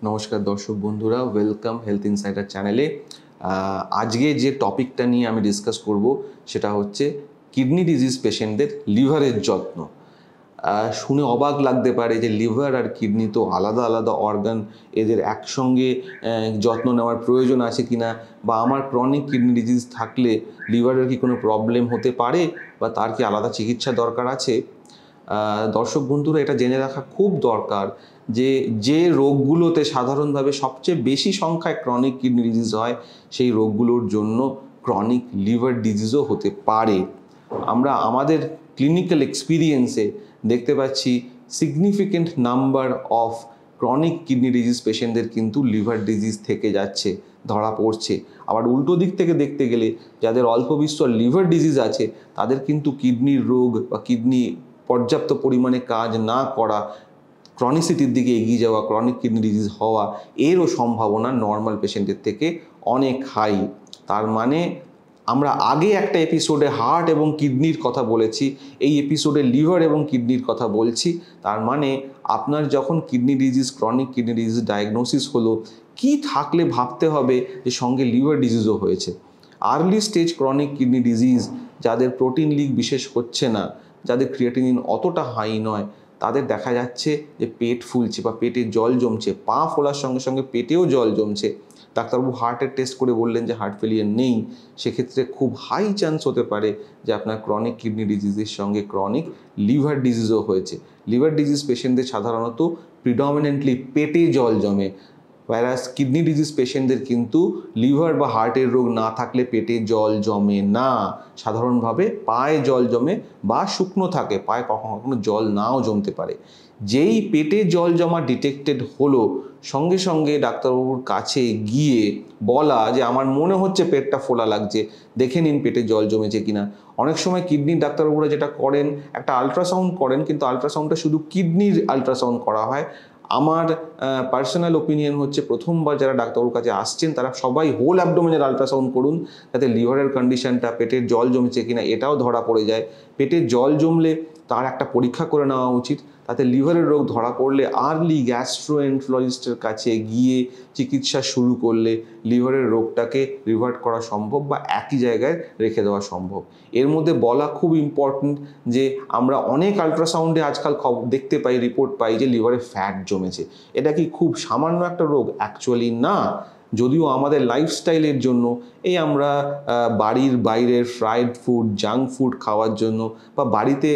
নমস্কার দর্শক বন্ধুরা, ওয়েলকাম হেলথ ইনসাইডার চ্যানেলে। আজকে যে টপিকটা নিয়ে আমি ডিসকাস করব সেটা হচ্ছে কিডনি ডিজিজ পেশেন্টদের লিভারের যত্ন। শুনে অবাক লাগতে পারে যে লিভার আর কিডনি তো আলাদা আলাদা অর্গান, এদের একসঙ্গে যত্ন নেওয়ার প্রয়োজন আছে কিনা, বা আমার ক্রনিক কিডনি ডিজিজ থাকলে লিভারের কি কোনো প্রবলেম হতে পারে বা তার কি আলাদা চিকিৎসা দরকার আছে। দর্শক বন্ধুরা, এটা জেনে রাখা খুব দরকার যে যে রোগগুলোতে সাধারণভাবে সবচেয়ে বেশি সংখ্যায় ক্রনিক কিডনি ডিজিজ হয় সেই রোগগুলোর জন্য ক্রনিক লিভার ডিজিজও হতে পারে। আমরা আমাদের ক্লিনিক্যাল এক্সপিরিয়েন্সে দেখতে পাচ্ছি significant number of chronic kidney disease পেশেন্টদের কিন্তু লিভার ডিজিজ থেকে যাচ্ছে, ধরা পড়ছে। আবার উল্টো দিক থেকে দেখতে গেলে যাদের অল্প বিস্তর লিভার ডিজিজ আছে তাদের কিন্তু কিডনির রোগ বা কিডনি পর্যাপ্ত পরিমাণে কাজ না করা, ক্রনিসিটির দিকে এগিয়ে যাওয়া, ক্রনিক কিডনি ডিজিজ হওয়া, এরও সম্ভাবনা নর্মাল পেশেন্টের থেকে অনেক হাই। তার মানে আমরা আগে একটা এপিসোডে হার্ট এবং কিডনির কথা বলেছি, এই এপিসোডে লিভার এবং কিডনির কথা বলছি। তার মানে আপনার যখন kidney disease, chronic kidney disease diagnosis হলো, কি থাকলে ভাবতে হবে যে সঙ্গে লিভার ডিজিজও হয়েছে। Early stage chronic kidney disease, যাদের প্রোটিন লিক বিশেষ হচ্ছে না, যাদের ক্রিয়েটিনিন অতটা হাই নয়, তাদের দেখা যাচ্ছে যে পেট ফুলছে বা পেটে জল জমছে, পা ফোলার সঙ্গে সঙ্গে পেটেও জল জমছে। ডাক্তারবাবু হার্টের টেস্ট করে বললেন যে হার্ট ফেলিয়ার নেই। সেক্ষেত্রে খুব হাই চান্স হতে পারে যে আপনার ক্রনিক কিডনি ডিজিজের সঙ্গে ক্রনিক লিভার ডিজিজও হয়েছে। লিভার ডিজিজ পেশেন্টদের সাধারণত প্রিডমিনেন্টলি পেটে জল জমে, ভাইরাস কিডনি ডিজিজ পেশেন্টদের কিন্তু লিভার বা হার্টের রোগ না থাকলে পেটে জল জমে না। সাধারণভাবে পায়ে জল জমে বা শুকনো থাকে, পায়ে কখনো কখনো জল নাও জমতে পারে। যেই পেটে জল জমা ডিটেক্টেড হলো, সঙ্গে সঙ্গে ডাক্তারবাবুর কাছে গিয়ে বলা যে আমার মনে হচ্ছে পেটটা ফোলা লাগছে, দেখে নিন পেটে জল জমেছে কিনা। অনেক সময় কিডনির ডাক্তারবাবুরা যেটা করেন, একটা আলট্রাসাউন্ড করেন, কিন্তু আলট্রাসাউন্ডটা শুধু কিডনির আলট্রাসাউন্ড করা হয়। আমার পার্সোনাল ওপিনিয়ন হচ্ছে প্রথমবার যারা ডাক্তারবাবুর কাছে আসছেন তারা সবাই হোল অ্যাবডোমেনের আলট্রাসাউন্ড করুন, যাতে লিভারের কন্ডিশনটা, পেটের জল জমেছে কিনা এটাও ধরা পড়ে যায়। পেটের জল জমলে তার একটা পরীক্ষা করে নেওয়া উচিত, তাতে লিভারের রোগ ধরা পড়লে আর্লি গ্যাস্ট্রোএন্টারোলজিস্টের কাছে গিয়ে চিকিৎসা শুরু করলে লিভারের রোগটাকে রিভার্ট করা সম্ভব বা একই জায়গায় রেখে দেওয়া সম্ভব। এর মধ্যে বলা খুব ইম্পর্টেন্ট যে আমরা অনেক আলট্রাসাউন্ডে আজকাল দেখতে পাই, রিপোর্ট পাই যে লিভারে ফ্যাট জমেছে। এটা কি খুব সামান্য একটা রোগ? অ্যাকচুয়ালি না। যদিও আমাদের লাইফস্টাইলের জন্য, এই আমরা বাড়ির বাইরের ফ্রাইড ফুড, জাঙ্ক ফুড খাওয়ার জন্য, বা বাড়িতে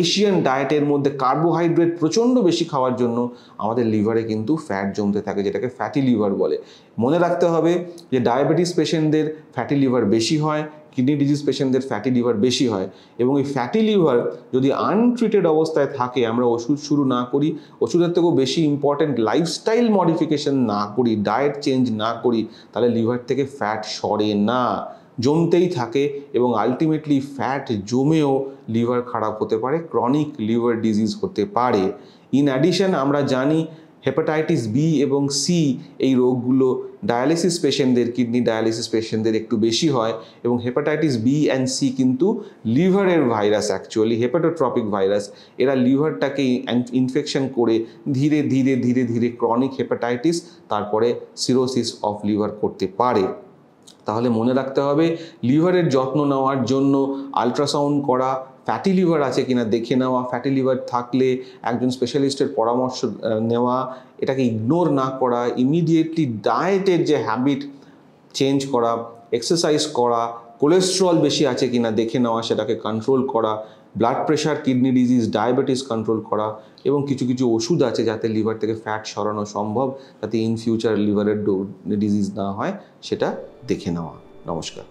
এশিয়ান ডায়েটের মধ্যে কার্বোহাইড্রেট প্রচণ্ড বেশি খাওয়ার জন্য আমাদের লিভারে কিন্তু ফ্যাট জমতে থাকে, যেটাকে ফ্যাটি লিভার বলে। মনে রাখতে হবে যে ডায়াবেটিস পেশেন্টদের ফ্যাটি লিভার বেশি হয়, কিডনি ডিজিজ পেশেন্টদের ফ্যাটি লিভার বেশি হয়। এবং এই ফ্যাটি লিভার যদি আনট্রিটেড অবস্থায় থাকে, আমরা ওষুধ শুরু না করি, ওষুধের থেকেও বেশি ইম্পর্টেন্ট লাইফস্টাইল মডিফিকেশন না করি, ডায়েট চেঞ্জ না করি, তাহলে লিভার থেকে ফ্যাট সরে না, জমতেই থাকে এবং আলটিমেটলি ফ্যাট জমেও লিভার খারাপ হতে পারে, ক্রনিক লিভার ডিজিজ হতে পারে। ইন অ্যাডিশন আমরা জানি হেপাটাইটিস বি এবং সি, এই রোগগুলো ডায়ালিসিস পেশেন্টদের, কিডনি ডায়ালিসিস পেশেন্টদের একটু বেশি হয়। এবং হেপাটাইটিস বি অ্যান্ড সি কিন্তু লিভারের ভাইরাস, অ্যাকচুয়ালি হেপাটোট্রপিক ভাইরাস। এরা লিভারটাকে ইনফেকশন করে ধীরে ধীরে ধীরে ধীরে ক্রনিক হেপাটাইটিস, তারপরে সিরোসিস অফ লিভার করতে পারে। তাহলে মনে রাখতে হবে লিভারের যত্ন নেওয়ার জন্য আলট্রাসাউন্ড করা, ফ্যাটি লিভার আছে কিনা দেখে নেওয়া, ফ্যাটি লিভার থাকলে একজন স্পেশালিস্টের পরামর্শ নেওয়া, এটাকে ইগনোর না করা, ইমিডিয়েটলি ডায়েটের যে হ্যাবিট চেঞ্জ করা, এক্সারসাইজ করা, কোলেস্ট্রল বেশি আছে কিনা দেখে নেওয়া, সেটাকে কন্ট্রোল করা, blood pressure, kidney disease, diabetes control করা, এবং কিছু কিছু ওষুধ আছে যাতে লিভার থেকে ফ্যাট সরানো সম্ভব, যাতে ইন ফিউচার লিভারের ডিজিজ না হয়, সেটা দেখে নেওয়া। নমস্কার।